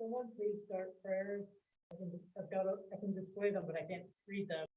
Someone please start prayers. I can display them, but I can't read them.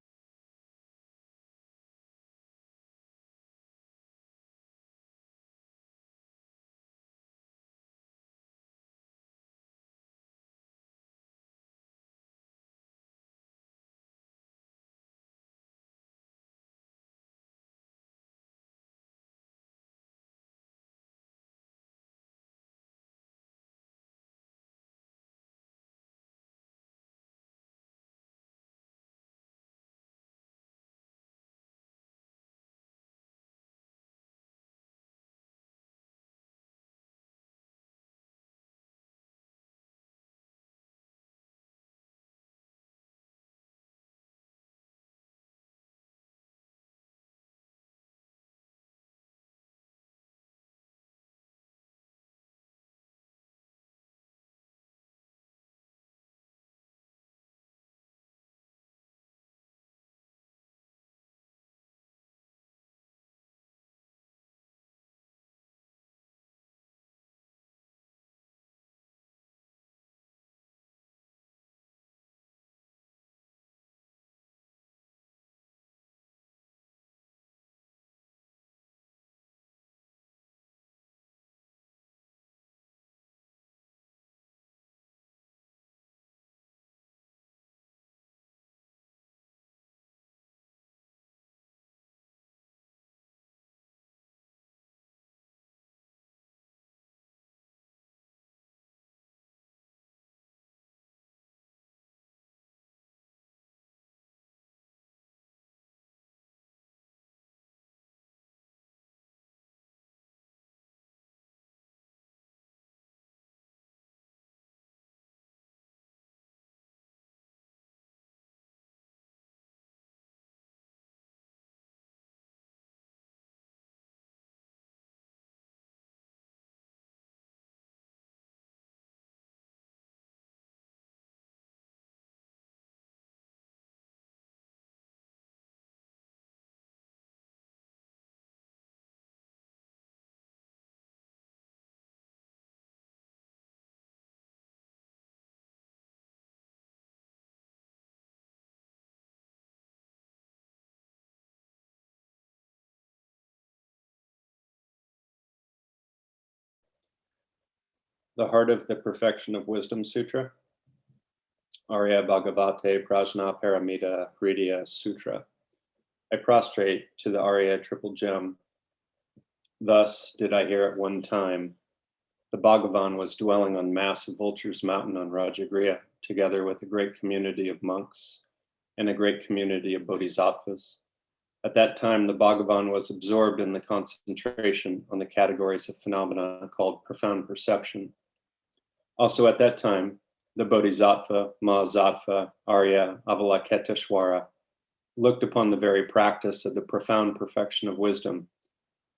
The Heart of the Perfection of Wisdom Sutra, Arya Bhagavate Prajna Paramita Hridaya Sutra. I prostrate to the Arya Triple Gem. Thus did I hear at one time. The Bhagavan was dwelling on massive Vulture's Mountain on Rajagriha, together with a great community of monks and a great community of bodhisattvas. At that time, the Bhagavan was absorbed in the concentration on the categories of phenomena called profound perception. Also at that time, the Bodhisattva, Mahasattva, Arya, Avalokiteshvara looked upon the very practice of the profound perfection of wisdom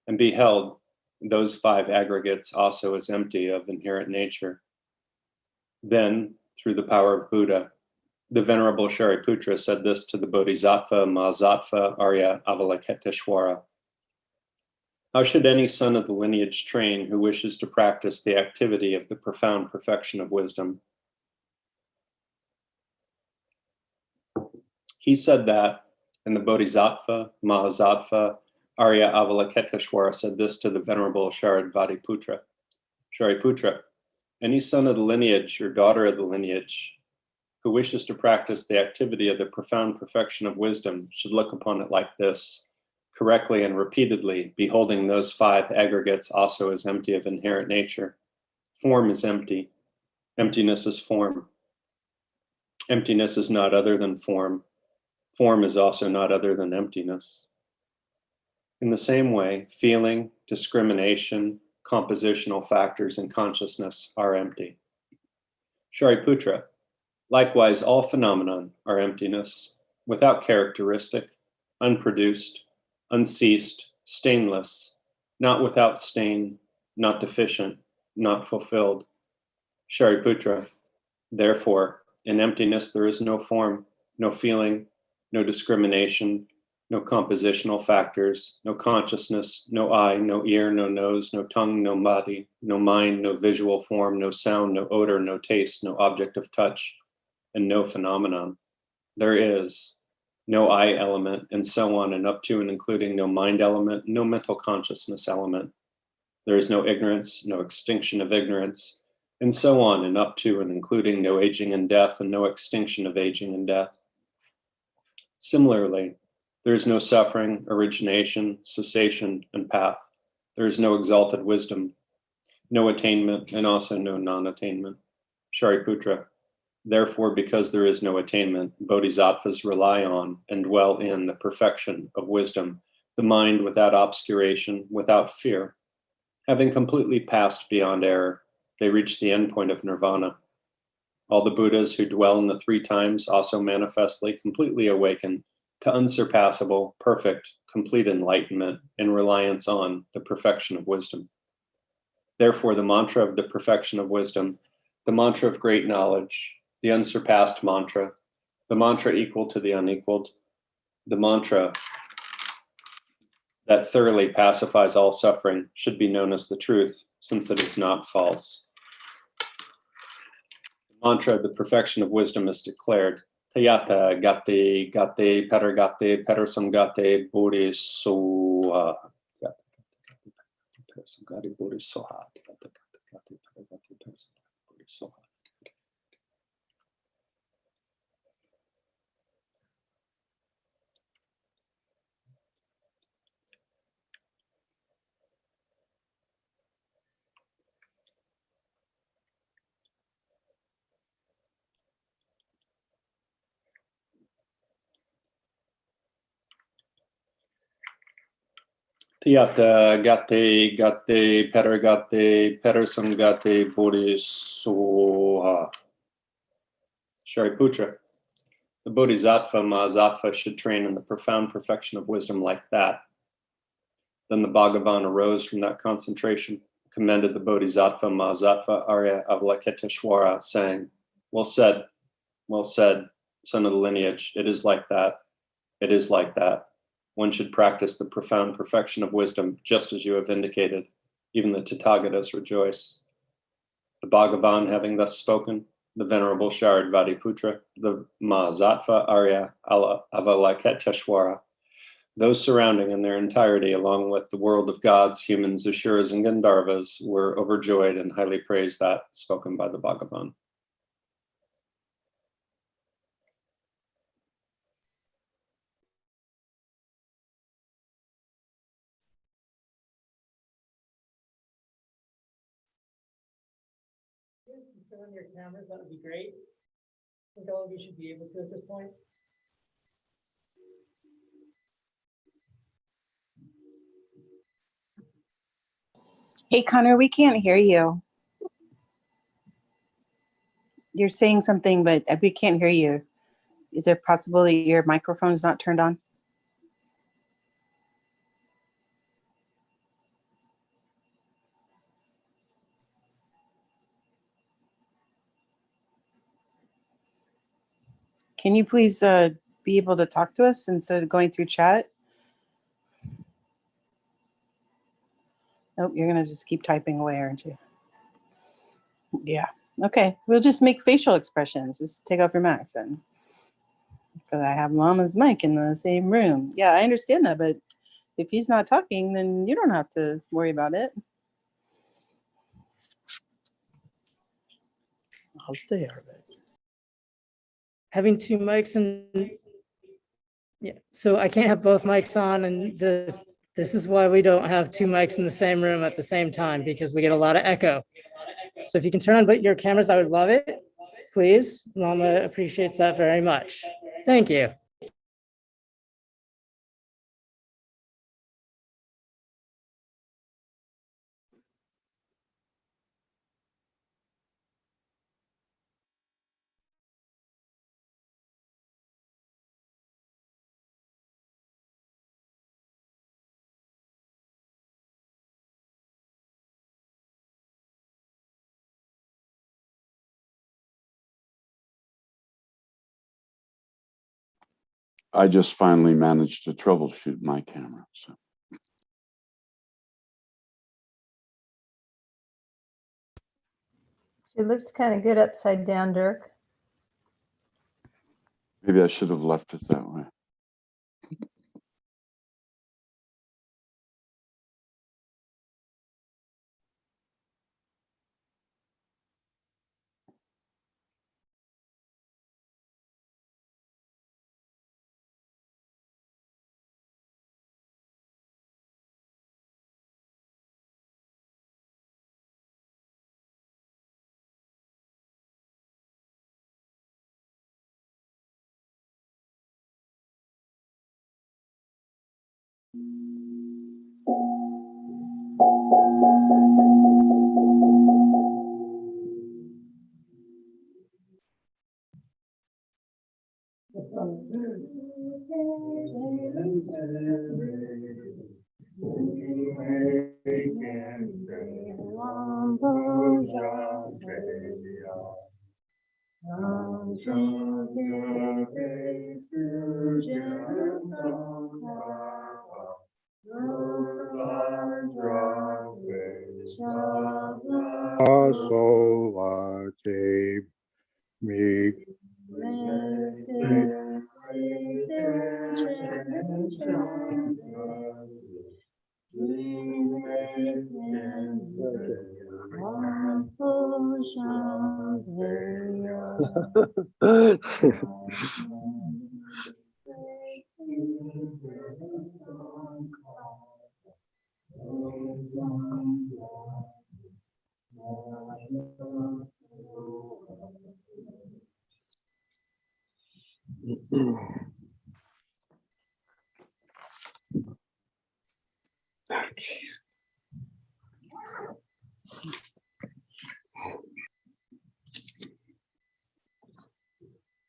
and beheld those five aggregates also as empty of inherent nature. Then, through the power of Buddha, the Venerable Shariputra said this to the Bodhisattva, Mahasattva, Arya, Avalokiteshvara. How should any son of the lineage train who wishes to practice the activity of the profound perfection of wisdom? He said that, and the Bodhisattva, Mahasattva, Arya Avalokiteshvara said this to the Venerable Shariputra. Shariputra, any son of the lineage or daughter of the lineage who wishes to practice the activity of the profound perfection of wisdom should look upon it like this, correctly and repeatedly, beholding those five aggregates also as empty of inherent nature. Form is empty. Emptiness is form. Emptiness is not other than form. Form is also not other than emptiness. In the same way, feeling, discrimination, compositional factors in consciousness are empty. Shariputra, likewise, all phenomenon are emptiness, without characteristic, unproduced, unceased, stainless, not without stain, not deficient, not fulfilled. Shariputra, therefore, in emptiness there is no form, no feeling, no discrimination, no compositional factors, no consciousness, no eye, no ear, no nose, no tongue, no body, no mind, no visual form, no sound, no odor, no taste, no object of touch, and no phenomenon. There is no I element, and so on and up to and including no mind element, no mental consciousness element. There is no ignorance, no extinction of ignorance, and so on and up to and including no aging and death and no extinction of aging and death. Similarly, there is no suffering, origination, cessation, and path. There is no exalted wisdom, no attainment, and also no non-attainment. Shariputra, therefore, because there is no attainment, bodhisattvas rely on and dwell in the perfection of wisdom, the mind without obscuration, without fear. Having completely passed beyond error, they reach the endpoint of nirvana. All the Buddhas who dwell in the three times also manifestly completely awaken to unsurpassable, perfect, complete enlightenment in reliance on the perfection of wisdom. Therefore, the mantra of the perfection of wisdom, the mantra of great knowledge, the unsurpassed mantra, the mantra equal to the unequaled, the mantra that thoroughly pacifies all suffering should be known as the truth, since it is not false. The mantra of the perfection of wisdom is declared, Tayata gate gate paragate parasamgate bodhisoha. Parasamgate bodhisoha. Tiyata gate gate paragate parasamgate bodhisoha. Shariputra, the Bodhisattva Mahasattva should train in the profound perfection of wisdom like that. Then the Bhagavan arose from that concentration, commended the Bodhisattva Mahasattva Arya Avalokiteshvara, saying, well said, son of the lineage, it is like that, it is like that. One should practice the profound perfection of wisdom, just as you have indicated. Even the Tathagatas rejoice. The Bhagavan having thus spoken, the Venerable Sharad Vadiputra, the Mahasattva Arya Avalokiteshvara, those surrounding in their entirety, along with the world of gods, humans, asuras, and Gandharvas, were overjoyed and highly praised that spoken by the Bhagavan. Turn on your cameras, that would be great. I think all of you should be able to at this point. Hey, Connor, we can't hear you. You're saying something, but we can't hear you. Is it possible that your microphone's not turned on? Can you please be able to talk to us instead of going through chat? Nope, you're going to just keep typing away, aren't you? Yeah. Okay, we'll just make facial expressions. Just take off your mask then. Because I have Lama's mic in the same room. Yeah, I understand that, but if he's not talking, then you don't have to worry about it. I'll stay out of it. Having two mics and yeah, so I can't have both mics on, and this is why we don't have two mics in the same room at the same time, because we get a lot of echo. So if you can turn on but your cameras, I would love it. Please. Lama appreciates that very much. Thank you. I just finally managed to troubleshoot my camera. So It looks kind of good upside down, Dirk. maybe I should have left it that way.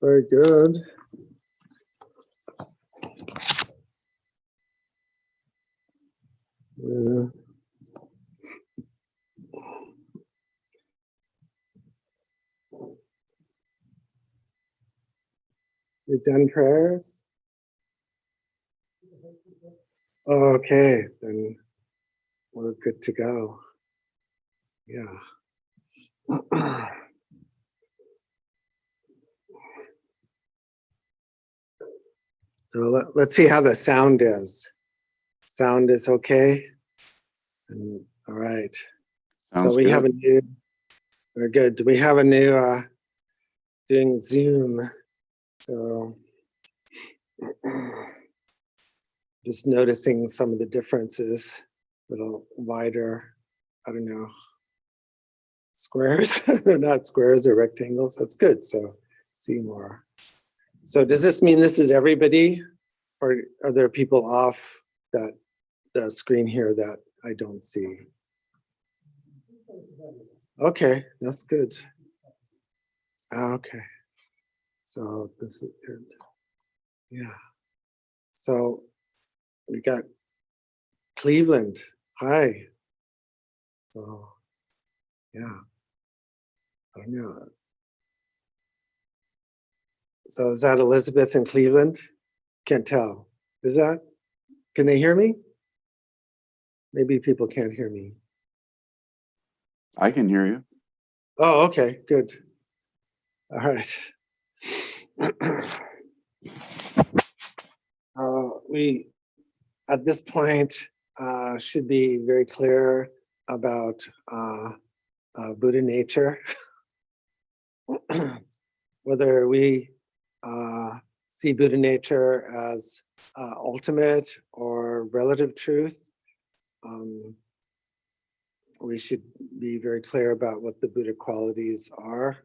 Very good. Yeah. You've done prayers? Okay, then we're good to go. Yeah. So let's see how the sound is. Sound is okay? And, all right. Sounds So we good. have a new, we're good. Do we have a new, doing Zoom? So just noticing some of the differences, a little wider, I don't know, squares. They're not squares, they're rectangles. That's good. So see more. So does this mean this is everybody? Or are there people off that the screen here that I don't see? Okay, that's good. Okay. So this is good. Yeah. So we got Cleveland. Hi. Oh, yeah. I don't know. So is that Elizabeth in Cleveland? Can't tell. Is that? Can they hear me? Maybe people can't hear me. I can hear you. Oh, okay, good. All right. We, at this point, should be very clear about Buddha nature. Whether we see Buddha nature as ultimate or relative truth, we should be very clear about what the Buddha qualities are.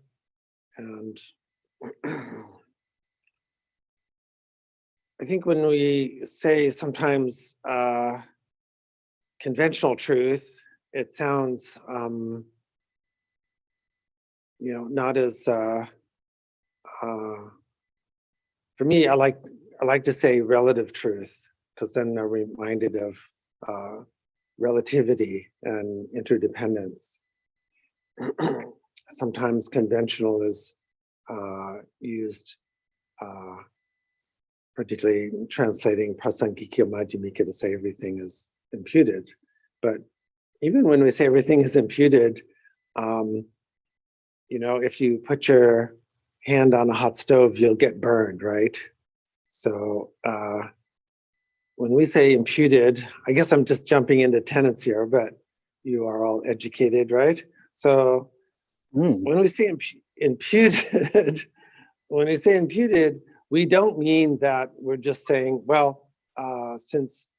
And I think when we say sometimes conventional truth, it sounds, you know, not as, for me, I like to say relative truth, because then I'm reminded of relativity and interdependence. Sometimes conventional is used particularly translating Prasangikya Madhyamika to say everything is imputed. But even when we say everything is imputed, you know, if you put your hand on a hot stove, you'll get burned, right? So when we say imputed, I guess I'm just jumping into tenets here, but you are all educated, right? So when we say imputed, when we say imputed, we don't mean that we're just saying, well, since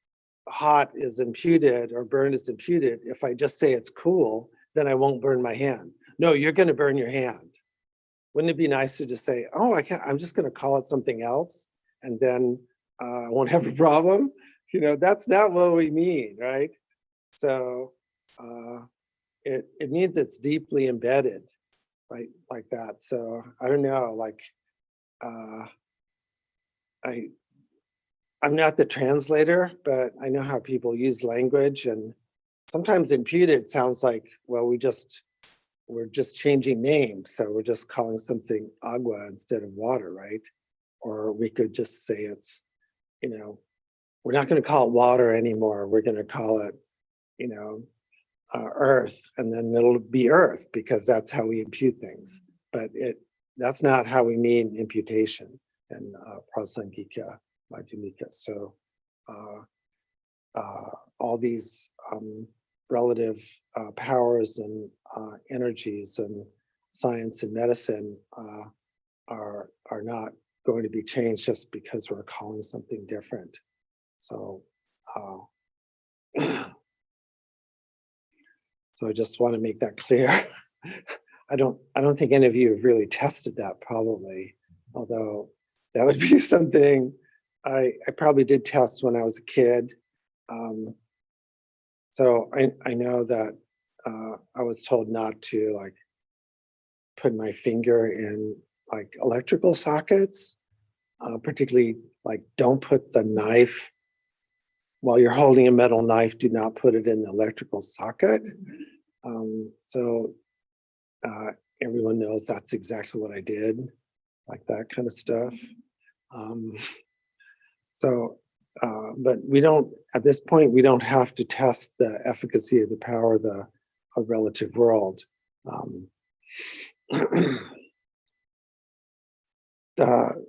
hot is imputed or burn is imputed, if I just say it's cool, then I won't burn my hand. No, you're going to burn your hand. Wouldn't it be nicer to say, oh, I'm just going to call it something else, and then I won't have a problem? You know, that's not what we mean, right? So it means it's deeply embedded, right? Like that. So I don't know, like I'm not the translator, but I know how people use language, and sometimes imputed sounds like, well, we're just changing names. So we're just calling something agua instead of water, right? Or we could just say it's, you know, we're not going to call it water anymore. We're going to call it, you know, earth, and then it'll be earth because that's how we impute things. But that's not how we mean imputation in Prasangika Madhyamika. So all these relative powers and energies and science and medicine are not going to be changed just because we're calling something different. So so I just want to make that clear. I don't think any of you have really tested that, probably, although that would be something I probably did test when I was a kid. So I know that I was told not to like put my finger in like electrical sockets, particularly like don't put the knife while you're holding a metal knife. Do not put it in the electrical socket. So everyone knows that's exactly what I did, like that kind of stuff. But we don't, at this point, we don't have to test the efficacy of the power of the relative world. The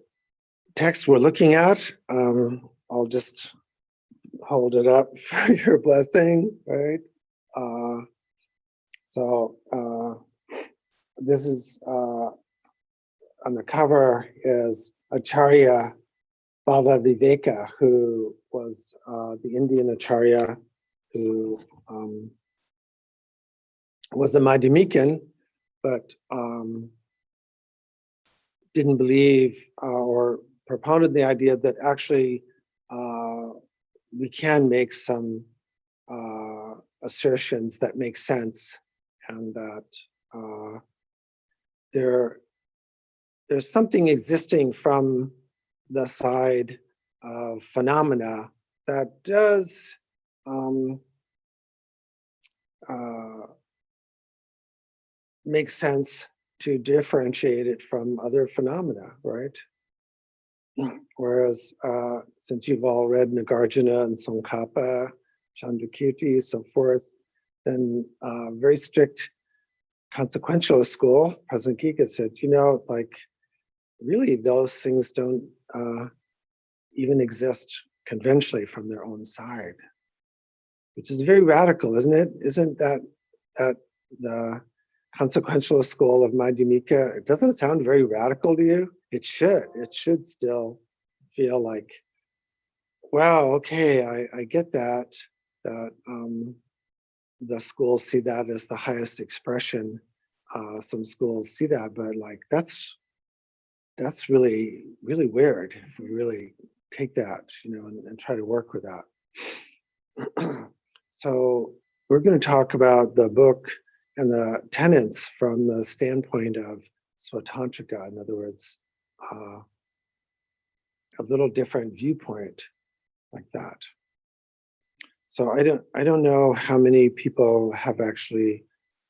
text we're looking at, I'll just hold it up for your blessing, right? This is on the cover is Acharya Bhava Viveka, who was the Indian Acharya who was a Madhyamikan, but didn't believe or propounded the idea that actually we can make some assertions that make sense, and that there's something existing from the side of phenomena that does make sense to differentiate it from other phenomena, right? Whereas since you've all read Nagarjuna and Tsongkhapa, Chandrakirti, so forth, then very strict consequentialist school, Prasangika said, you know, like really those things don't even exist conventionally from their own side, which is very radical, isn't it? Isn't that the consequentialist school of Madhyamika? It doesn't sound very radical to you? It should still feel like, wow, okay, I get that the schools see that as the highest expression. Some schools see that, but like that's really, really weird if we really take that, you know, and try to work with that. So we're going to talk about the book and the tenets from the standpoint of Svatantrika. In other words, a little different viewpoint like that. So I don't know how many people have actually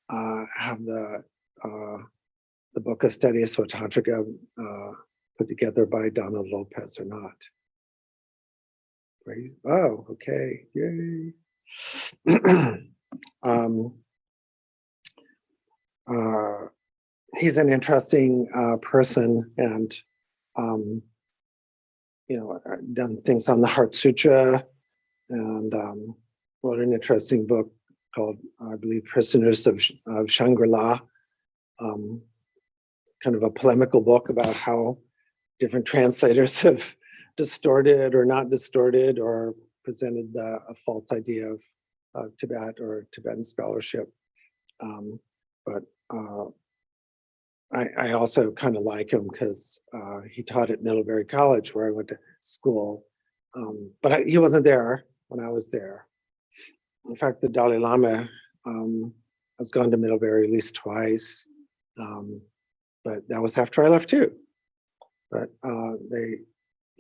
have the book of Study of Svatantrika put together by Donald Lopez or not. Right? Oh, okay. Yay. um, he's an interesting person, and done things on the Heart Sutra, and wrote an interesting book called, I believe, Prisoners of Shangri-La, kind of a polemical book about how different translators have distorted or not distorted or presented a false idea of Tibet or Tibetan scholarship. But I also kind of like him because he taught at Middlebury College, where I went to school. But he wasn't there when I was there. In fact, the Dalai Lama has gone to Middlebury at least twice, but that was after I left too. But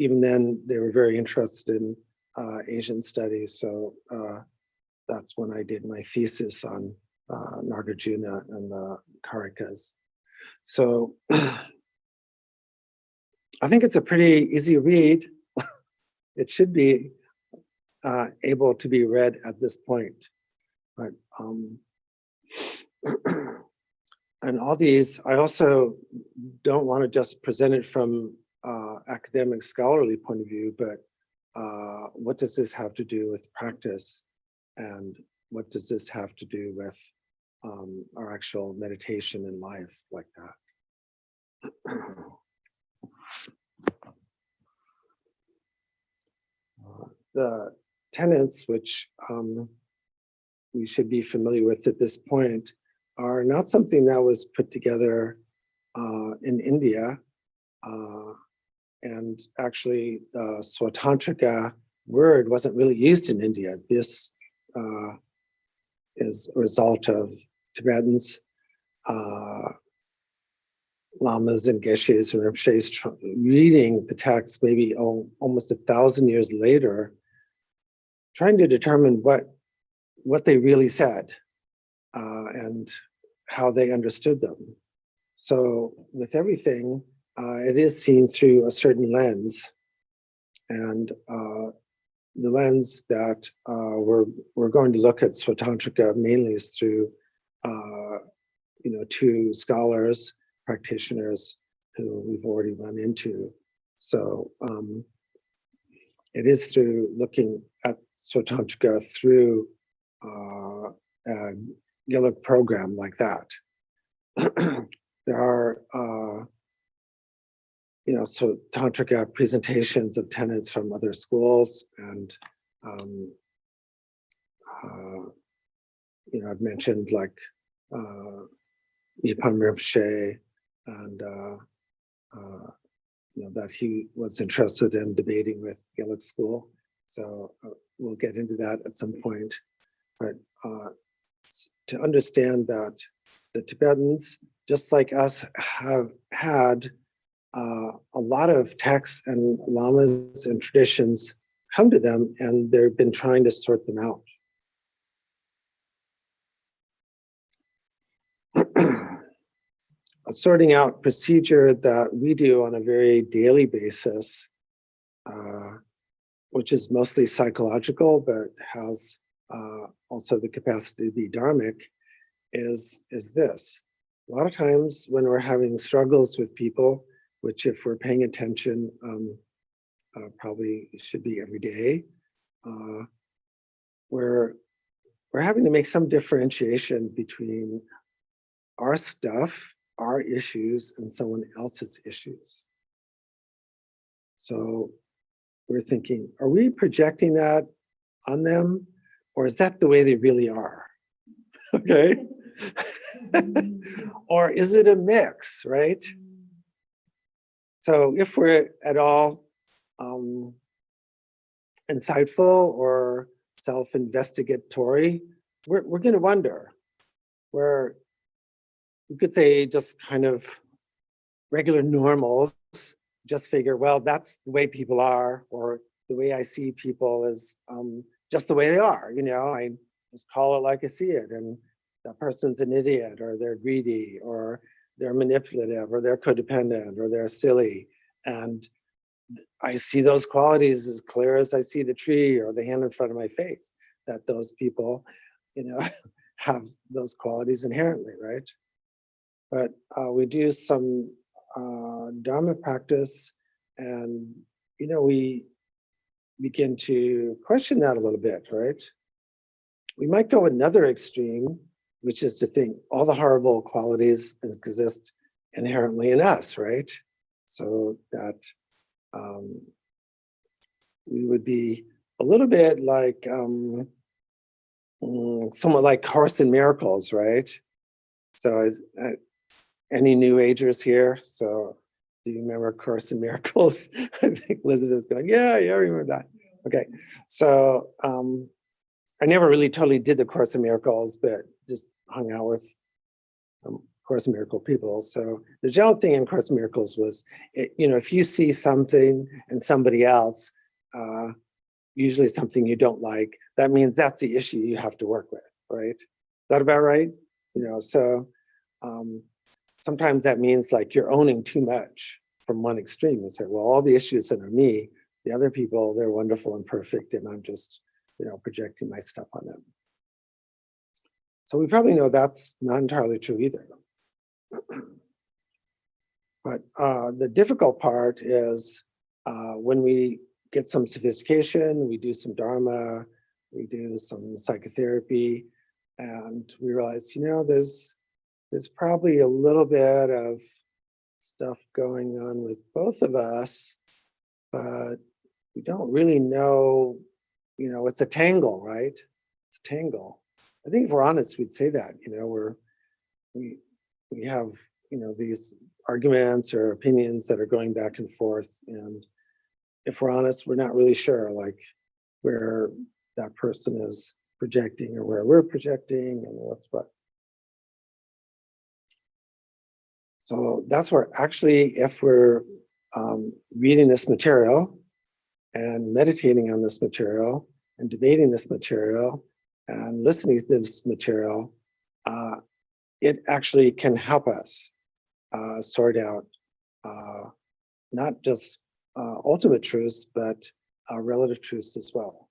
even then, they were very interested in Asian studies. So that's when I did my thesis on Nagarjuna and the Karikas. So I think it's a pretty easy read. It should be able to be read at this point. But and all these, I also don't want to just present it from academic scholarly point of view, but what does this have to do with practice? And what does this have to do with our actual meditation in life like that? The tenets, which we should be familiar with at this point, are not something that was put together in India. And actually, the Svatantrika word wasn't really used in India. This is a result of Tibetans, lamas and geshes and rinpoches reading the text maybe almost 1,000 years later, trying to determine what they really said and how they understood them. So with everything, it is seen through a certain lens, and the lens that we're going to look at Svatantrika mainly is through two scholars, practitioners who we've already run into. So it is through looking at Svatantrika through a Gelugpa program like that. There are Tantrika presentations of tenets from other schools, and I've mentioned like Nipan Rinpoche, and that he was interested in debating with Gelug school. So we'll get into that at some point. But to understand that the Tibetans, just like us, have had a lot of texts and lamas and traditions come to them, and they've been trying to sort them out. A sorting out procedure that we do on a very daily basis, which is mostly psychological, but has also the capacity to be dharmic, is this. A lot of times when we're having struggles with people, which if we're paying attention, probably should be every day, we're having to make some differentiation between our stuff, our issues, and someone else's issues. So we're thinking, are we projecting that on them, or is that the way they really are? Okay. Or is it a mix, right? So if we're at all insightful or self-investigatory, we're going to wonder. Where you could say just kind of regular normals, just figure, well, that's the way people are, or the way I see people is just the way they are. I just call it like I see it, and that person's an idiot, or they're greedy, or they're manipulative, or they're codependent, or they're silly. And I see those qualities as clear as I see the tree or the hand in front of my face, that those people, have those qualities inherently, right? But we do some Dharma practice, and we begin to question that a little bit, right? We might go another extreme, which is to think all the horrible qualities exist inherently in us, right? So that we would be a little bit like somewhat like Course in Miracles, right? So is any New Agers here? So do you remember Course in Miracles? I think Elizabeth's going, yeah, I remember that. Okay, so I never really totally did the Course in Miracles, but just hung out with Course in Miracle people. So the general thing in Course in Miracles was, if you see something in somebody else, usually something you don't like, that means that's the issue you have to work with, right? Is that about right? So sometimes that means like you're owning too much from one extreme and say, well, all the issues that are me, the other people, they're wonderful and perfect, and I'm just, projecting my stuff on them. So we probably know that's not entirely true either. But the difficult part is when we get some sophistication, we do some Dharma, we do some psychotherapy, and we realize, there's probably a little bit of stuff going on with both of us, but we don't really know, it's a tangle, right? It's a tangle. I think if we're honest, we'd say that, we have, these arguments or opinions that are going back and forth. And if we're honest, we're not really sure like where that person is projecting or where we're projecting and what's what. So that's where actually, if we're reading this material and meditating on this material and debating this material and listening to this material, it actually can help us sort out not just ultimate truths, but relative truths as well.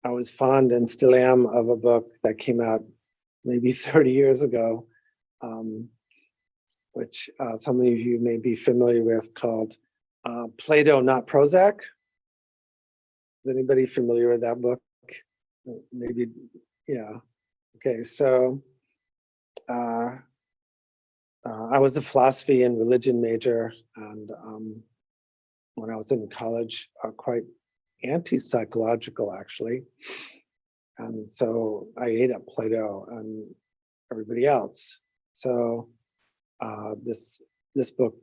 I was fond and still am of a book that came out maybe 30 years ago, which some of you may be familiar with, called Plato, Not Prozac. Is anybody familiar with that book? Maybe, yeah. Okay, so I was a philosophy and religion major, and when I was in college, quite anti-psychological actually. And so I ate up Plato and everybody else. So this book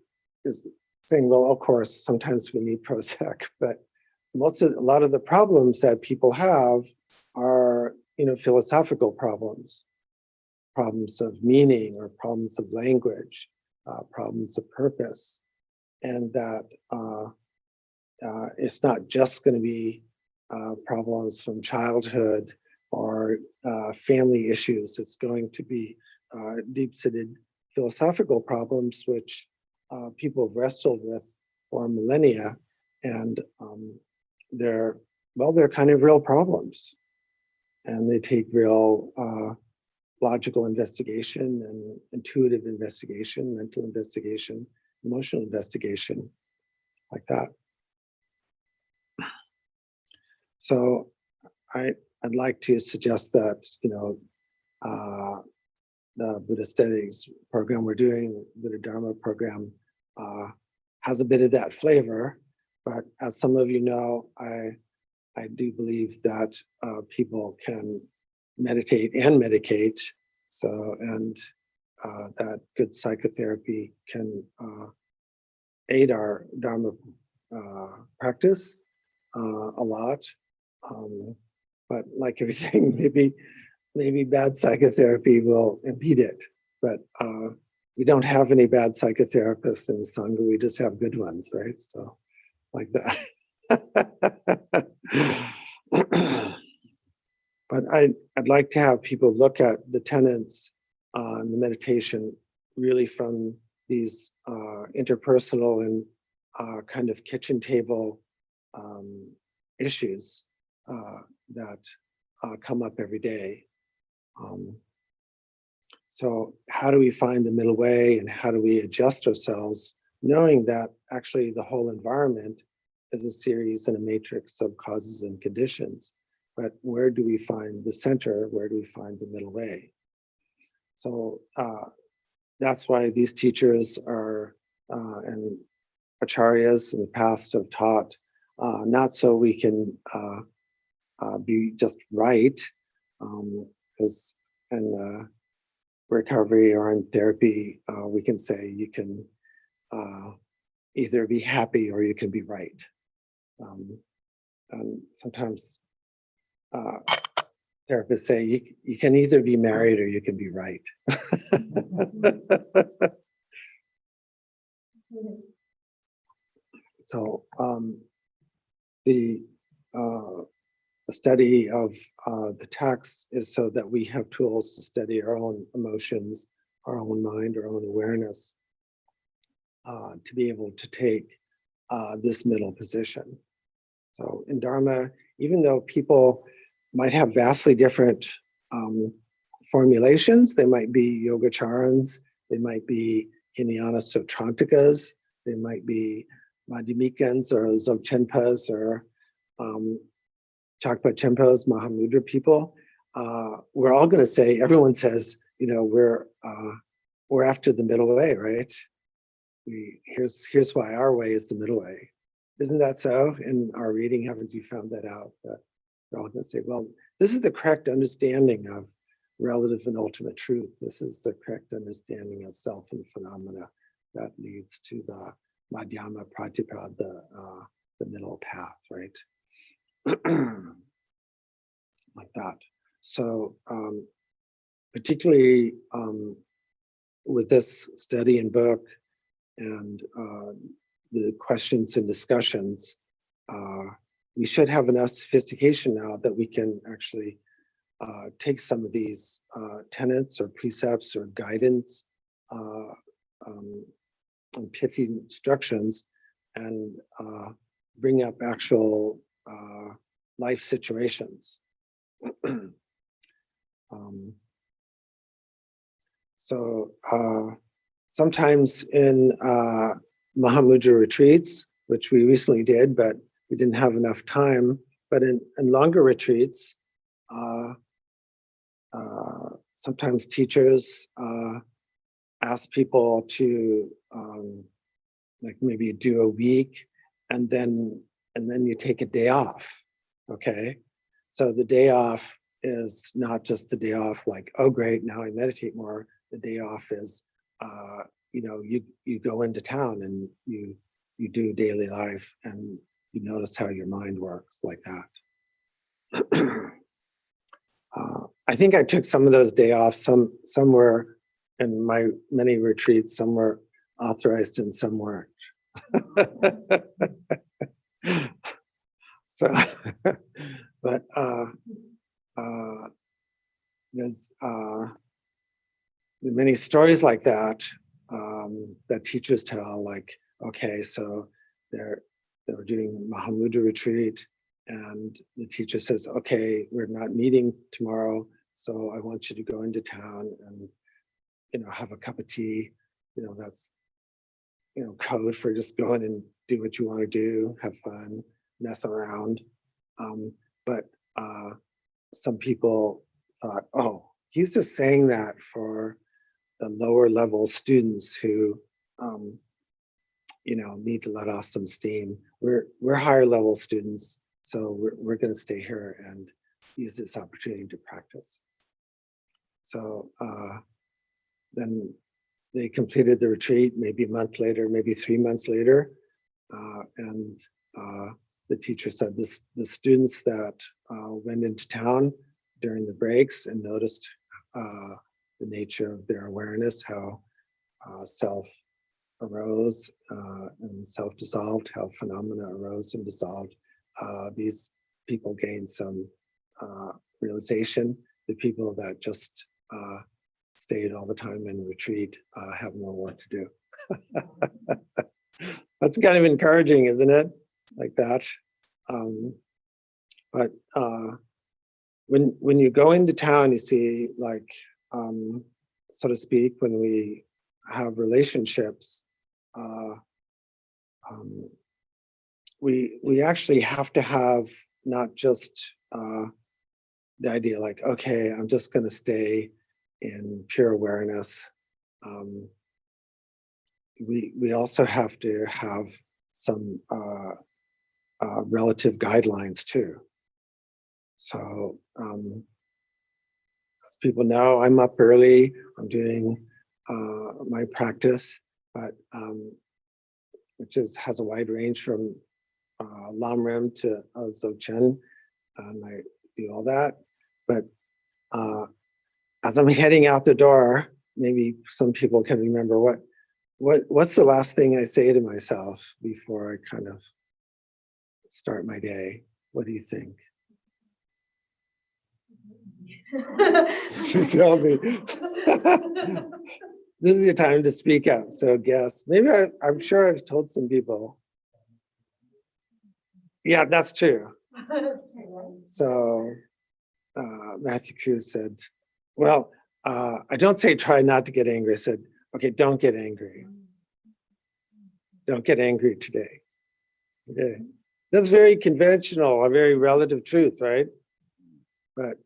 is saying, well, of course, sometimes we need Prozac, but a lot of the problems that people have are, philosophical problems of meaning or problems of language, problems of purpose, and that it's not just going to be problems from childhood or family issues. It's going to be deep-seated philosophical problems which people have wrestled with for millennia, and they're kind of real problems, and they take real logical investigation and intuitive investigation, mental investigation, emotional investigation, like that. So I'd like to suggest that, the Buddhist Studies program we're doing, the Buddha Dharma program, has a bit of that flavor. But as some of you know, I do believe that people can meditate and medicate. So, and that good psychotherapy can aid our Dharma practice a lot. But like everything, maybe bad psychotherapy will impede it. But we don't have any bad psychotherapists in the Sangha. We just have good ones, right? So, like that. But I'd like to have people look at the tenets and the meditation really from these interpersonal and kind of kitchen table issues that come up every day. So how do we find the middle way, and how do we adjust ourselves, knowing that actually the whole environment is a series and a matrix of causes and conditions, but where do we find the center? Where do we find the middle way? So that's why these teachers are and acharyas in the past have taught, not so we can be just right, because in recovery or in therapy, we can say you can either be happy or you can be right. And sometimes therapists say you can either be married or you can be right. So the study of the text is so that we have tools to study our own emotions, our own mind, our own awareness, to be able to take this middle position. So in Dharma, even though people might have vastly different formulations, they might be Yogacharans, they might be Hinayana Sutrantikas, they might be Madhyamikans or Dzogchenpas or Chakpa Chenpas, Mahamudra people. We're all going to say, everyone says, you know, we're after the middle way, right? Here's why our way is the middle way. Isn't that so? In our reading, haven't you found that out? That we're all going to say, well, this is the correct understanding of relative and ultimate truth. This is the correct understanding of self and phenomena that leads to the Madhyama Pratipad, the middle path, right? Like that. So particularly with this study and book and the questions and discussions, we should have enough sophistication now that we can actually take some of these tenets or precepts or guidance and pithy instructions and bring up actual life situations. So sometimes in Mahamudra retreats, which we recently did, but we didn't have enough time, but in longer retreats, sometimes teachers ask people to like maybe do a week and then you take a day off, okay? So the day off is not just the day off like, oh great, now I meditate more. The day off is, you know, you go into town and you do daily life and you notice how your mind works like that. I think I took some of those day off. Some were in my many retreats, some were authorized and some weren't. So, but there's many stories like that that teachers tell, like, okay, so they were doing Mahamudra retreat and the teacher says, okay, we're not meeting tomorrow, so I want you to go into town and, you know, have a cup of tea. You know, that's, you know, code for just going and do what you want to do, have fun, mess around. But some people thought, oh, he's just saying that for the lower level students who, you know, need to let off some steam. We're higher level students, so we're going to stay here and use this opportunity to practice. So then they completed the retreat, maybe a month later, maybe 3 months later, and the teacher said the students that went into town during the breaks and noticed the nature of their awareness, how self arose and self-dissolved, how phenomena arose and dissolved. These people gained some realization. The people that just stayed all the time in retreat have more work to do. That's kind of encouraging, isn't it? Like that. But when you go into town, you see, like, so to speak, when we have relationships, we actually have to have not just the idea like, okay, I'm just going to stay in pure awareness. We also have to have some relative guidelines too. So as people know, I'm up early. I'm doing my practice, but which has a wide range from Lamrim to Dzogchen, and I do all that. But as I'm heading out the door, maybe some people can remember what's the last thing I say to myself before I kind of start my day. What do you think? Just help me. This is your time to speak up. So guess. Maybe I'm sure I've told some people. Yeah, that's true. So Matthew Cruz said, well, I don't say try not to get angry. I said, okay, don't get angry. Don't get angry today. Okay. That's very conventional, a very relative truth, right? But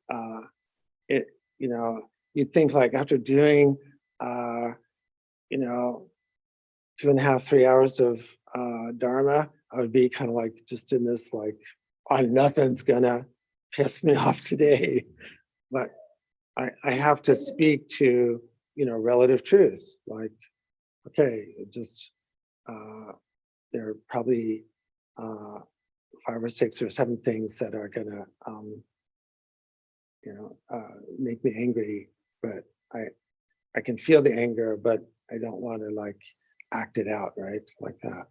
it, you'd think like after doing, 2.5, 3 hours of Dharma, I would be kind of like just in this like, oh, nothing's gonna piss me off today. But I have to speak to, relative truth. Like, okay, just there are probably 5 or 6 or 7 things that are gonna, make me angry. But I can feel the anger, but I don't want to like act it out, right? Like that.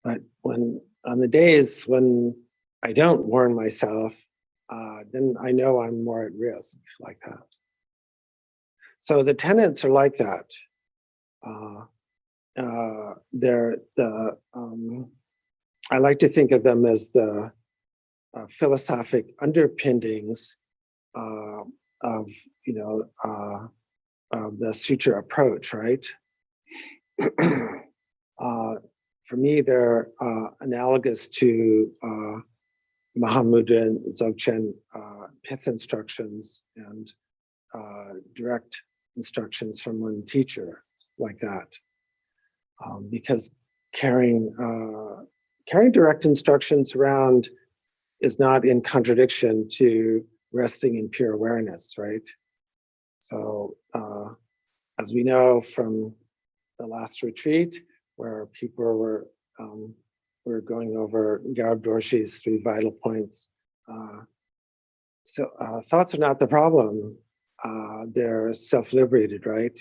But when on the days when I don't warn myself, then I know I'm more at risk, like that. So the tenets are like that. They're the I like to think of them as the philosophic underpinnings of the sutra approach, right? For me, they're analogous to Mahamudra and Dzogchen pith instructions and direct instructions from one teacher, like that. Because carrying direct instructions around is not in contradiction to resting in pure awareness, right? So as we know from the last retreat, where people were going over Garb Dorshi's 3 vital points. So thoughts are not the problem. They're self-liberated, right?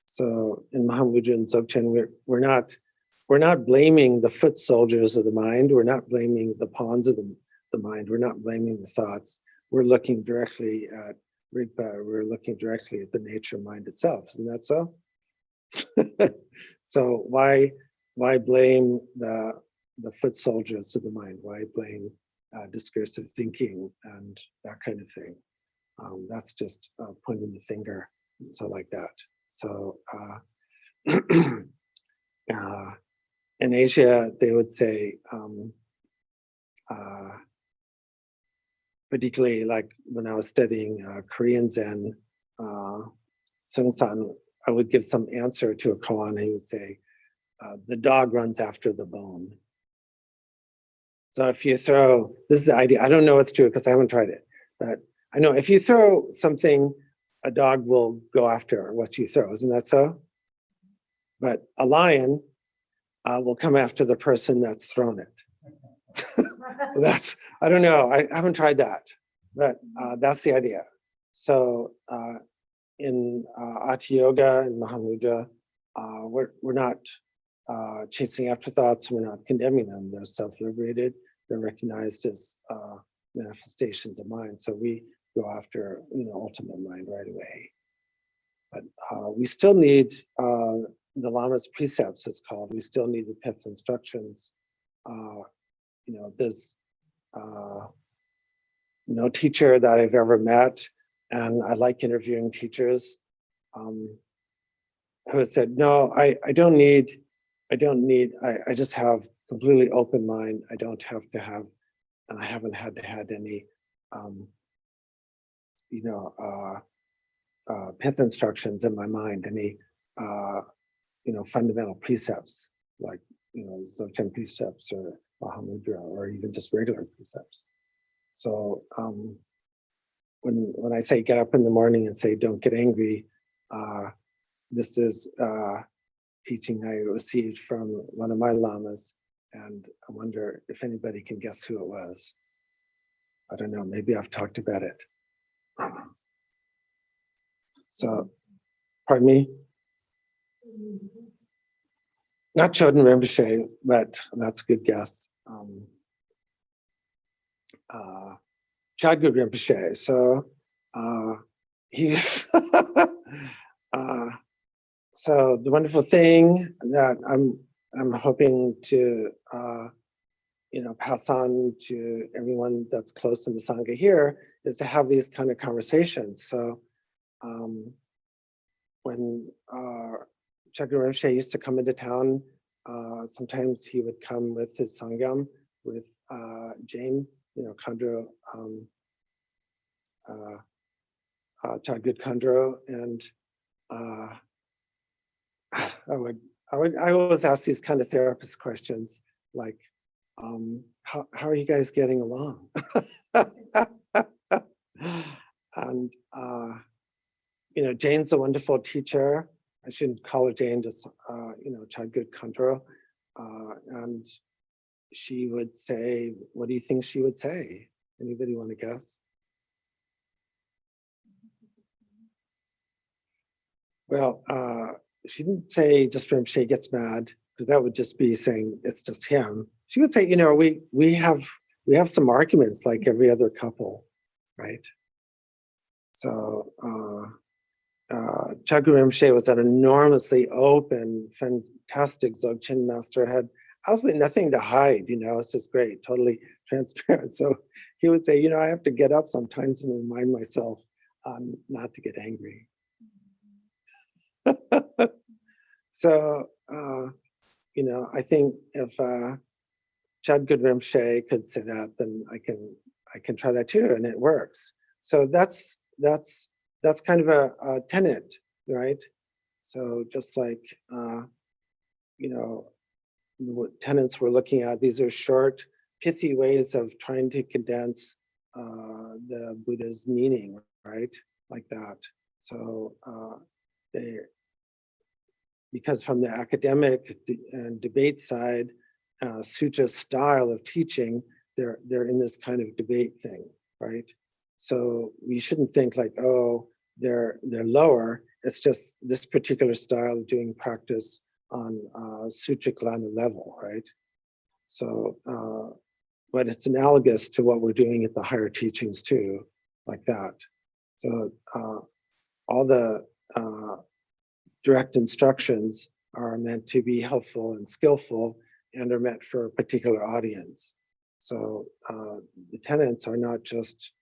So in Mahamudra and Dzogchen, we're not blaming the foot soldiers of the mind. We're not blaming the pawns of the mind. We're not blaming the thoughts. We're looking directly at Rigpa. We're looking directly at the nature mind itself. Isn't that so? So why blame the foot soldiers of the mind? Why blame discursive thinking and that kind of thing? That's just pointing the finger, so like that. So in Asia, they would say, particularly like when I was studying Korean Zen, Sung-san, I would give some answer to a koan. He would say, the dog runs after the bone. So if you throw, this is the idea, I don't know what's true because I haven't tried it, but I know if you throw something, a dog will go after what you throw, isn't that so? But a lion will come after the person that's thrown it. So that's, I don't know, I haven't tried that, but that's the idea. So in Ati Yoga and Mahamudra, we're not chasing after thoughts, we're not condemning them. They're self-liberated, they're recognized as manifestations of mind. So we go after, ultimate mind right away. But we still need the Lama's precepts, it's called. We still need the pith instructions. There's no teacher that I've ever met, and I like interviewing teachers, who have said, no, I just have completely open mind. I don't have to have, and I haven't had to had any, pith instructions in my mind, any, fundamental precepts like, Dzogchen precepts or Mahamudra, or even just regular precepts. So when I say get up in the morning and say don't get angry, this is teaching I received from one of my lamas, and I wonder if anybody can guess who it was. I don't know, maybe I've talked about it. So, pardon me? Not Choden Rinpoche, but that's a good guess. Chadgud Rinpoche. So he's so the wonderful thing that I'm hoping to pass on to everyone that's close in the Sangha here is to have these kind of conversations. So when Chadgud Rinpoche used to come into town, sometimes he would come with his Sangyam, with Jane, Khandro, Chadgud Khandro, and I always ask these kind of therapist questions like, how are you guys getting along? And Jane's a wonderful teacher. I shouldn't call her Jane, just Chadgud Khandro, and she would say, what do you think she would say? Anybody want to guess? Well, she didn't say just Rinpoche gets mad, because that would just be saying it's just him. She would say, we have some arguments like every other couple, right? So Chadgud Rinpoche was an enormously open, fantastic Dzogchen master, had absolutely nothing to hide, it's just great, totally transparent. So he would say, I have to get up sometimes and remind myself not to get angry. So, I think if Chadgud Rinpoche could say that, then I can try that too, and it works. So that's kind of a tenet, right? So just like, what tenets we're looking at, these are short, pithy ways of trying to condense the Buddha's meaning, right? Like that. So because from the academic and debate side, sutra style of teaching, they're in this kind of debate thing, right? So we shouldn't think like, oh, they're lower. It's just this particular style of doing practice on sutra klana level, right? So, but it's analogous to what we're doing at the higher teachings too, like that. So all the direct instructions are meant to be helpful and skillful and are meant for a particular audience. So the tenets are not just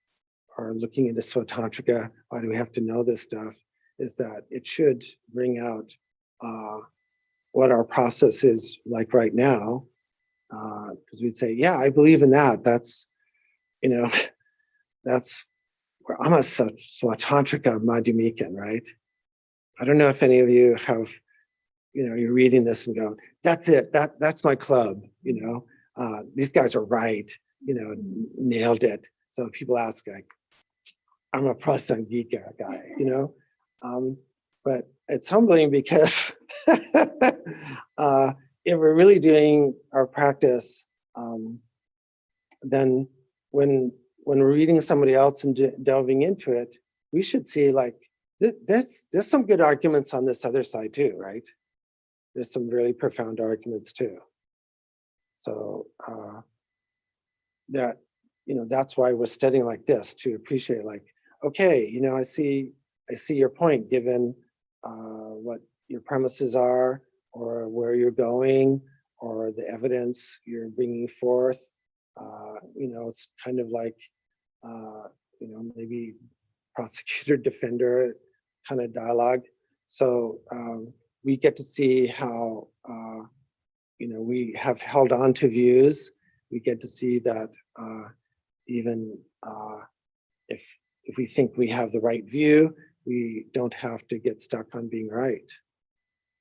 looking into Svatantrika, why do we have to know this stuff, is that it should bring out what our process is like right now. Because we'd say, yeah, I believe in that. That's, that's where I'm a Svatantrika Madhyamikan, right? I don't know if any of you have, you're reading this and go, that's it, that's my club, these guys are right, nailed it. So people ask, like, I'm a Prasangika guy, but it's humbling because if we're really doing our practice, then when we're reading somebody else and delving into it, we should see like, there's some good arguments on this other side too, right? There's some really profound arguments too. So that's why we're studying like this, to appreciate like, okay, I see your point given what your premises are, or where you're going, or the evidence you're bringing forth. It's kind of like, maybe prosecutor, defender kind of dialogue. So we get to see how, we have held on to views. We get to see that even if we think we have the right view, we don't have to get stuck on being right.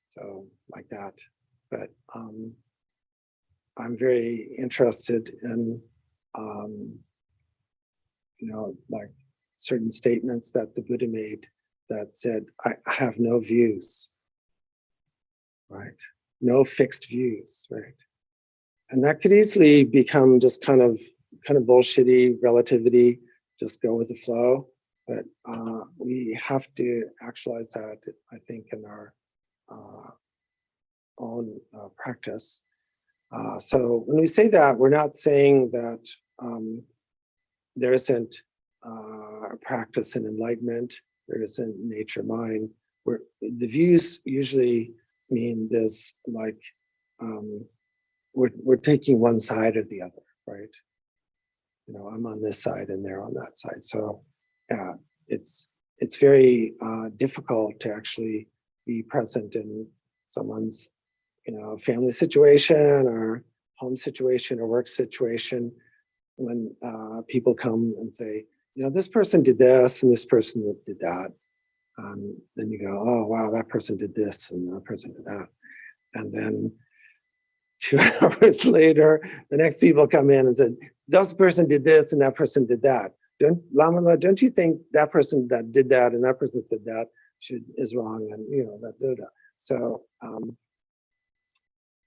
So like that. But I'm very interested in, like certain statements that the Buddha made that said, I have no views, right? No fixed views, right? And that could easily become just kind of bullshitty relativity, just go with the flow. But we have to actualize that, I think, in our own practice. So when we say that, we're not saying that there isn't a practice in enlightenment, there isn't nature mind. Where the views usually mean this, like we're taking one side or the other, right? I'm on this side and they're on that side. So yeah, it's very difficult to actually be present in someone's family situation or home situation or work situation when people come and say, this person did this and this person did that. Then you go, oh, wow, that person did this and that person did that. And then 2 hours later, the next people come in and said, this person did this and that person did that. Lama, don't you think that person that did that and that person said that is wrong? And that. So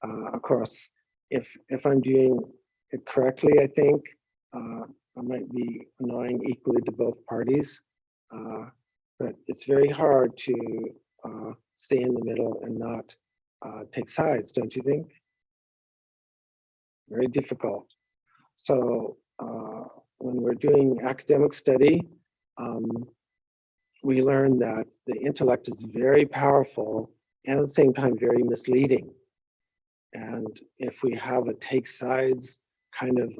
of course, if I'm doing it correctly, I think I might be annoying equally to both parties. But it's very hard to stay in the middle and not take sides, don't you think? Very difficult. So when we're doing academic study, we learn that the intellect is very powerful and at the same time very misleading. And if we have a take sides kind of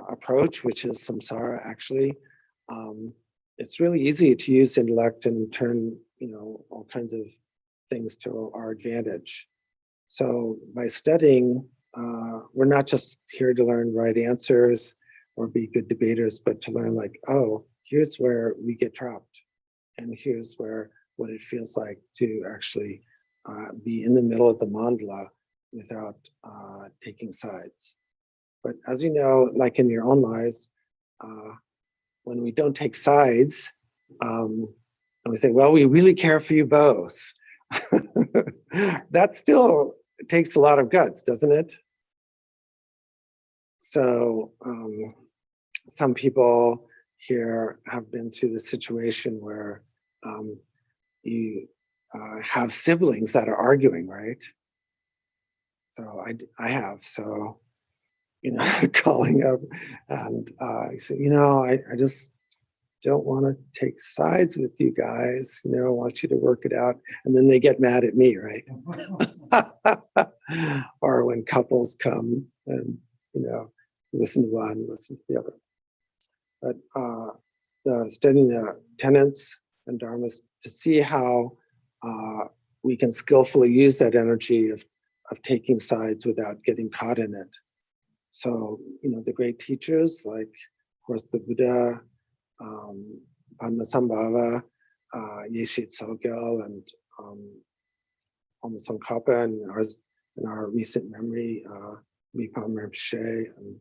approach, which is samsara actually, it's really easy to use intellect and turn all kinds of things to our advantage. So by studying, we're not just here to learn right answers or be good debaters, but to learn like, oh, here's where we get trapped. And here's what it feels like to actually be in the middle of the mandala without taking sides. But as you know, like in your own lives, when we don't take sides, and we say, well, we really care for you both, that still takes a lot of guts, doesn't it? So some people here have been through the situation where you have siblings that are arguing, right? So I have, so, calling up and I say, I just don't want to take sides with you guys, I want you to work it out. And then they get mad at me, right? Or when couples come and, listen to one, listen to the other. But studying the tenets and dharmas to see how we can skillfully use that energy of taking sides without getting caught in it. So, the great teachers, like, of course, the Buddha, Padmasambhava, Yeshe Tsogyal, and Lama Tsongkhapa, and in our recent memory, Mipam Rinpoche, and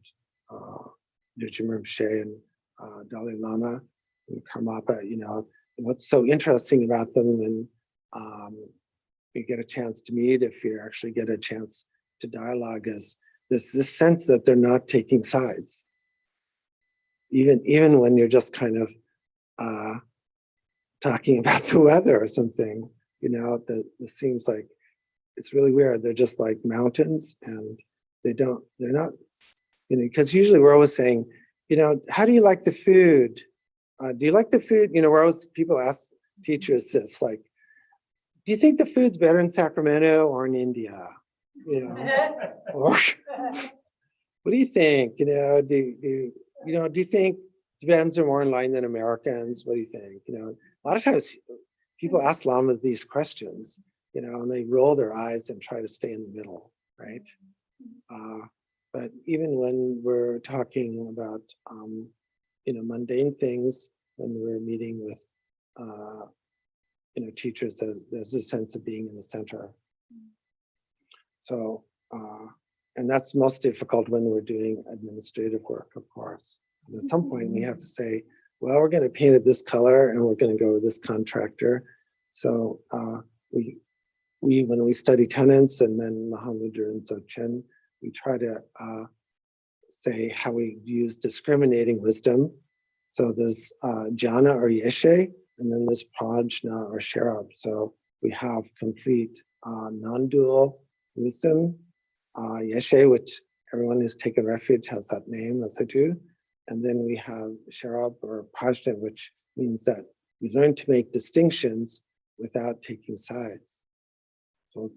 Dudjom Rinpoche, and Dalai Lama, and Karmapa. What's so interesting about them when we get a chance to meet, if you actually get a chance to dialogue, is this sense that they're not taking sides. Even when you're just kind of talking about the weather or something, this seems like it's really weird. They're just like mountains, and they're not, because usually we're always saying, how do you like the food? Do you like the food? People ask teachers this, like, do you think the food's better in Sacramento or in India? You know, or what do you think? You know, do you think Tibetans are more in line than Americans? What do you think? You know, a lot of times people ask lamas these questions, you know, and they roll their eyes and try to stay in the middle, right? But even when we're talking about, you know, mundane things, when we're meeting with, you know, teachers, there's a sense of being in the center. So, and that's most difficult when we're doing administrative work, of course. At some point we have to say, well, we're going to paint it this color and we're going to go with this contractor. So when we study tenets and then Mahamudra and Dzogchen, we try to say how we use discriminating wisdom. So there's jhana or yeshe, and then there's prajna or sherab. So we have complete non-dual wisdom, yeshe, which everyone who's taken refuge has that name, as I do. And then we have sherab or prajna, which means that we learn to make distinctions without taking sides. So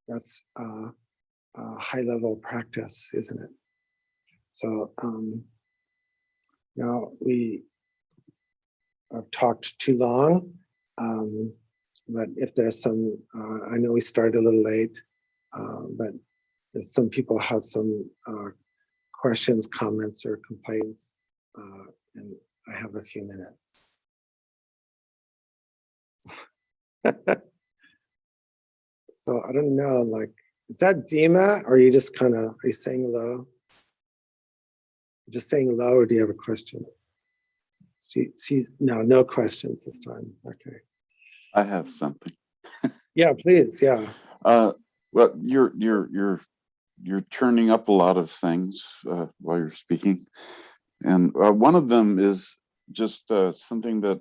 that's a high-level practice, isn't it? So now I've talked too long, but if there's some, I know we started a little late, but if some people have some questions, comments, or complaints, and I have a few minutes. So I don't know, like, is that Dima, or are you just kind of, are you saying hello? Just saying hello, or do you have a question? No questions this time. Okay. I have something. Yeah, please. Yeah. Well, you're turning up a lot of things while you're speaking, and one of them is just something that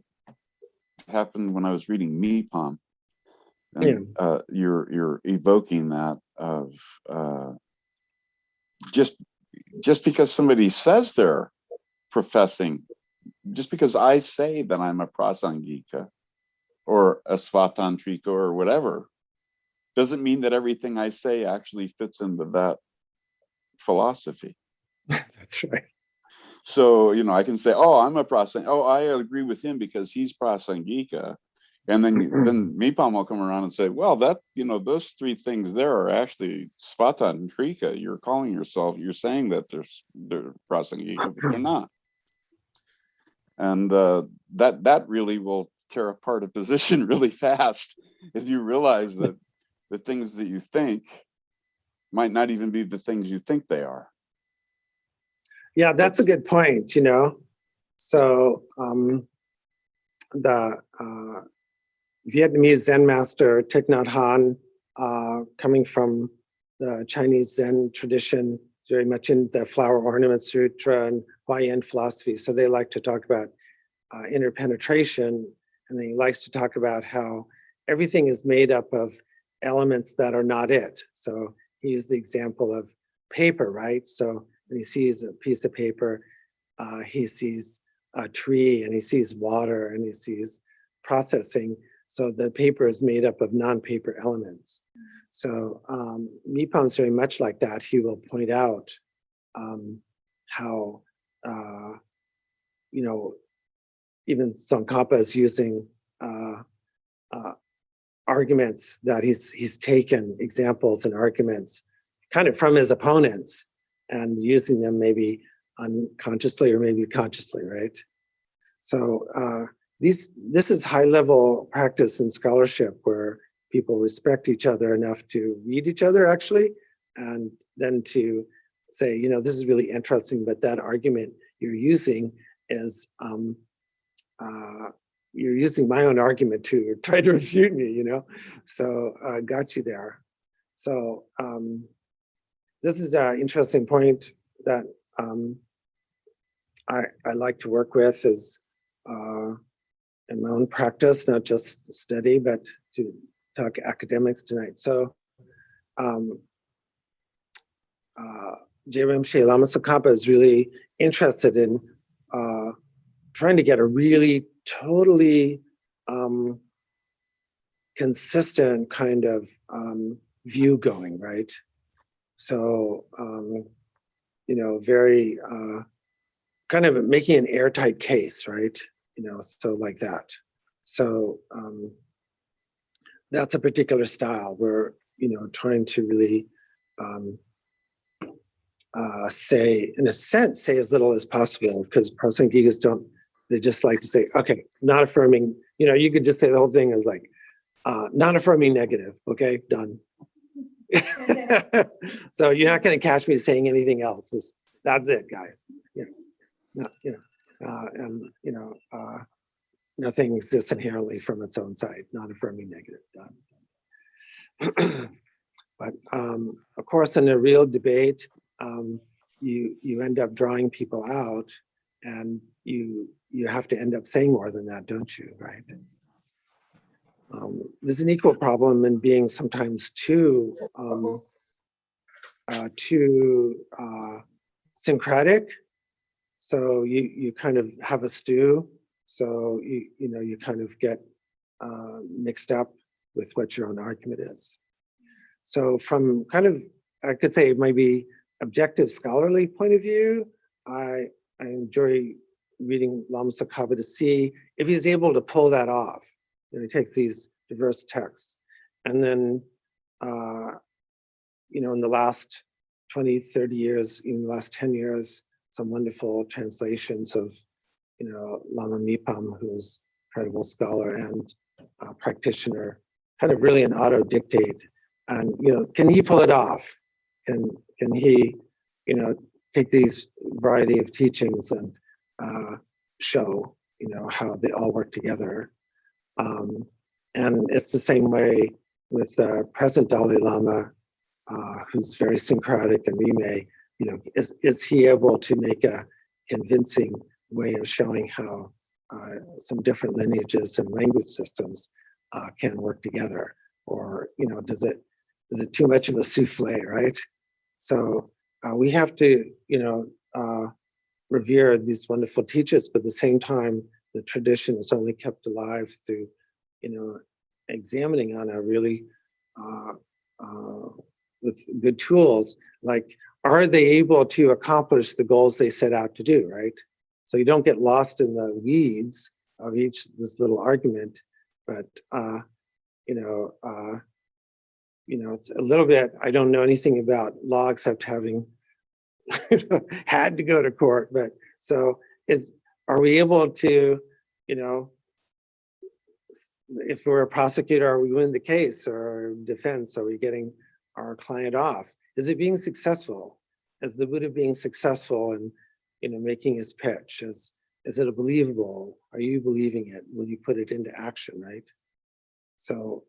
happened when I was reading Mipam, and you're evoking that of just because somebody says they're professing, just because I say that I'm a prasangika or a svatantrika or whatever, doesn't mean that everything I say actually fits into that philosophy. That's right. So, you know, I can say, oh, I'm a prasangika. Oh, I agree with him because he's prasangika. And then Mipam will come around and say, well, that, you know, those three things there are actually svatantrika. You're calling yourself, you're saying that they're prasangika, but they're not. And that really will tear apart a position really fast if you realize that the things that you think might not even be the things you think they are. Yeah, that's a good point, you know. So the Vietnamese Zen master Thich Nhat Hanh, coming from the Chinese Zen tradition, very much in the Flower Ornament Sutra and Huayan philosophy. So they like to talk about interpenetration, and he likes to talk about how everything is made up of elements that are not it. So he used the example of paper, right? So when he sees a piece of paper, he sees a tree, and he sees water, and he sees processing. So the paper is made up of non-paper elements. So Mipam's very much like that. He will point out how, you know, even Tsongkhapa is using arguments that he's taken examples and arguments kind of from his opponents and using them maybe unconsciously or maybe consciously, right? So this is high-level practice and scholarship where people respect each other enough to read each other actually, and then to say, you know, this is really interesting, but that argument you're using is you're using my own argument to try to refute me, you know? So I got you there. So this is an interesting point that I like to work with is in my own practice, not just study, but to talk academics tonight. So J.M. Lama Tsongkhapa is really interested in trying to get a really totally consistent kind of view going, right? So, you know, very kind of making an airtight case, right? You know, so like that. So that's a particular style where, you know, trying to really say, in a sense, say as little as possible, because Prasangikas don't, they just like to say, okay, not affirming, you know, you could just say the whole thing is like, not affirming negative, okay, done. So you're not going to catch me saying anything else. That's it, guys. You know, not, you know, and you know, nothing exists inherently from its own side. Not affirming negative, done. But of course, in a real debate, you end up drawing people out, and you have to end up saying more than that, don't you? Right? There's an equal problem in being sometimes too syncretic. So you kind of have a stew. So you know, you kind of get mixed up with what your own argument is. So from kind of, I could say maybe objective scholarly point of view, I enjoy reading Lama Sakaba to see if he's able to pull that off. You know, he takes these diverse texts, and then, you know, in the last 20, 30 years, even the last 10 years, some wonderful translations of, you know, Lama Mipam, who's a incredible scholar and practitioner, kind of really an auto-dictate. And, you know, can he pull it off? Can he, you know, take these variety of teachings and show, you know, how they all work together? And it's the same way with the present Dalai Lama, who's very syncretic, and we may, you know, is he able to make a convincing way of showing how some different lineages and language systems can work together? Or, you know, is it too much of a souffle, right? So we have to, you know, revere these wonderful teachers, but at the same time, the tradition is only kept alive through, you know, examining on a really with good tools, like, are they able to accomplish the goals they set out to do, right? So you don't get lost in the weeds of this little argument, but you know, it's a little bit, I don't know anything about law except having had to go to court, but so are we able to, you know, if we're a prosecutor, are we winning the case, or defense, are we getting our client off? Is it being successful? Is the Buddha being successful in, you know, making his pitch? Is it believable? Are you believing it? Will you put it into action, right? So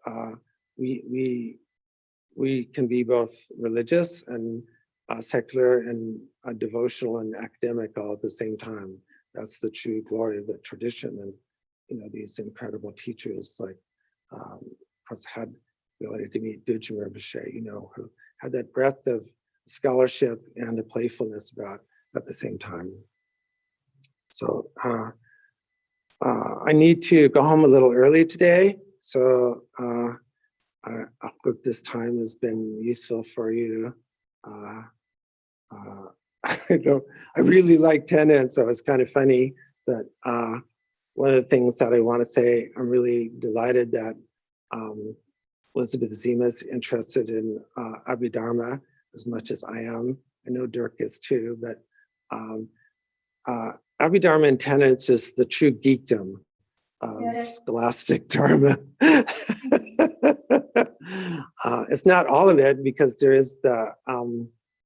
we can be both religious and secular and devotional and academic all at the same time. That's the true glory of the tradition. And, you know, these incredible teachers, like, of course, had the ability to meet Dujin Rinpoche, you know, who had that breadth of scholarship and a playfulness about at the same time. So I need to go home a little early today. So I hope this time has been useful for you. I really like tenants, so it's kind of funny, but one of the things that I want to say, I'm really delighted that Elizabeth Zima is interested in Abhidharma as much as I am. I know Dirk is too, but Abhidharma and tenets is the true geekdom of scholastic dharma. It's not all of it, because there is the,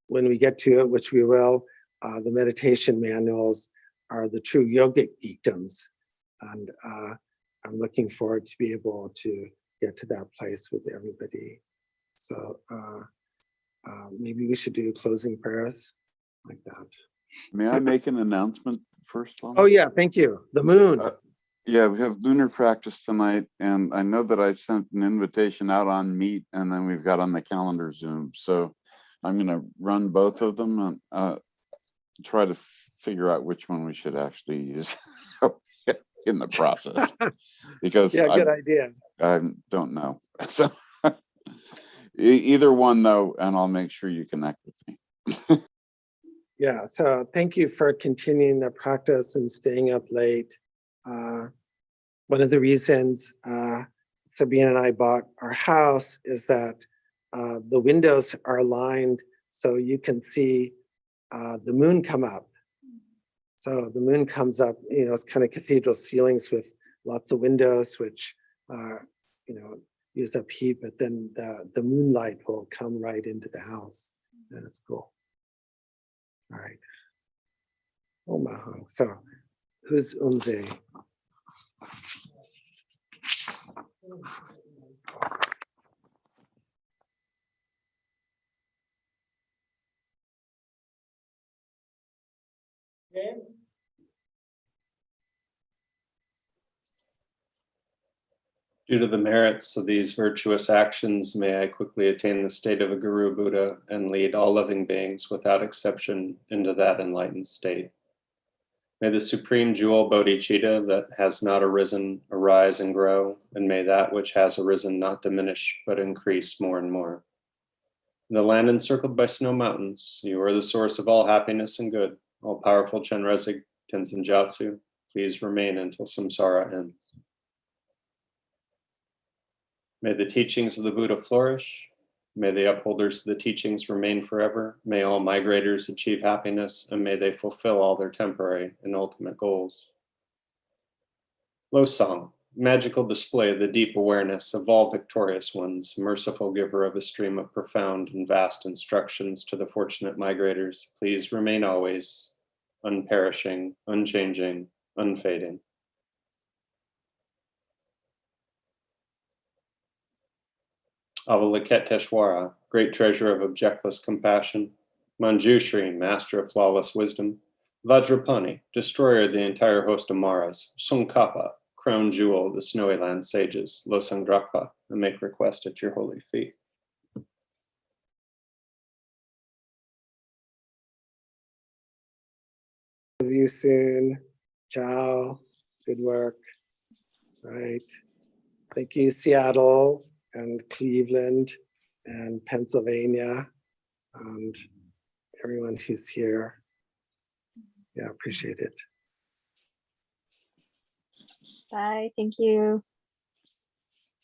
when we get to it, which we will, the meditation manuals are the true yogic geekdoms. And I'm looking forward to be able to get to that place with everybody. So maybe we should do closing prayers like that. May I make an announcement first, Lama? Oh yeah, thank you. The moon. Yeah, we have lunar practice tonight, and I know that I sent an invitation out on Meet, and then we've got on the calendar Zoom. So I'm going to run both of them and try to figure out which one we should actually use. in the process because Yeah, I good idea. don't know. So either one though, and I'll make sure you connect with me. Yeah, so thank you for continuing the practice and staying up late. One of the reasons Sabine and I bought our house is that the windows are aligned so you can see the moon come up. So the moon comes up, you know, it's kind of cathedral ceilings with lots of windows, which, you know, use up heat, but then the moonlight will come right into the house. And it's cool. All right. Oh, Mahang. So who's Umze? Due to the merits of these virtuous actions, may I quickly attain the state of a Guru Buddha and lead all living beings without exception into that enlightened state. May the supreme jewel bodhicitta that has not arisen arise and grow, and may that which has arisen not diminish but increase more and more. In the land encircled by snow mountains, you are the source of all happiness and good. All powerful Chenrezig Tenzin Gyatso, please remain until samsara ends. May the teachings of the Buddha flourish. May the upholders of the teachings remain forever. May all migrators achieve happiness, and may they fulfill all their temporary and ultimate goals. Losang, magical display of the deep awareness of all victorious ones, merciful giver of a stream of profound and vast instructions to the fortunate migrators, please remain always unperishing, unchanging, unfading. Avalokiteshvara, great treasure of objectless compassion. Manjushri, master of flawless wisdom. Vajrapani, destroyer of the entire host of Maras. Tsongkhapa, crown jewel of the snowy land sages. Losang Drakpa, and make request at your holy feet. See you soon. Ciao. Good work. Right. Thank you, Seattle and Cleveland and Pennsylvania and everyone who's here. Yeah, appreciate it. Bye. Thank you.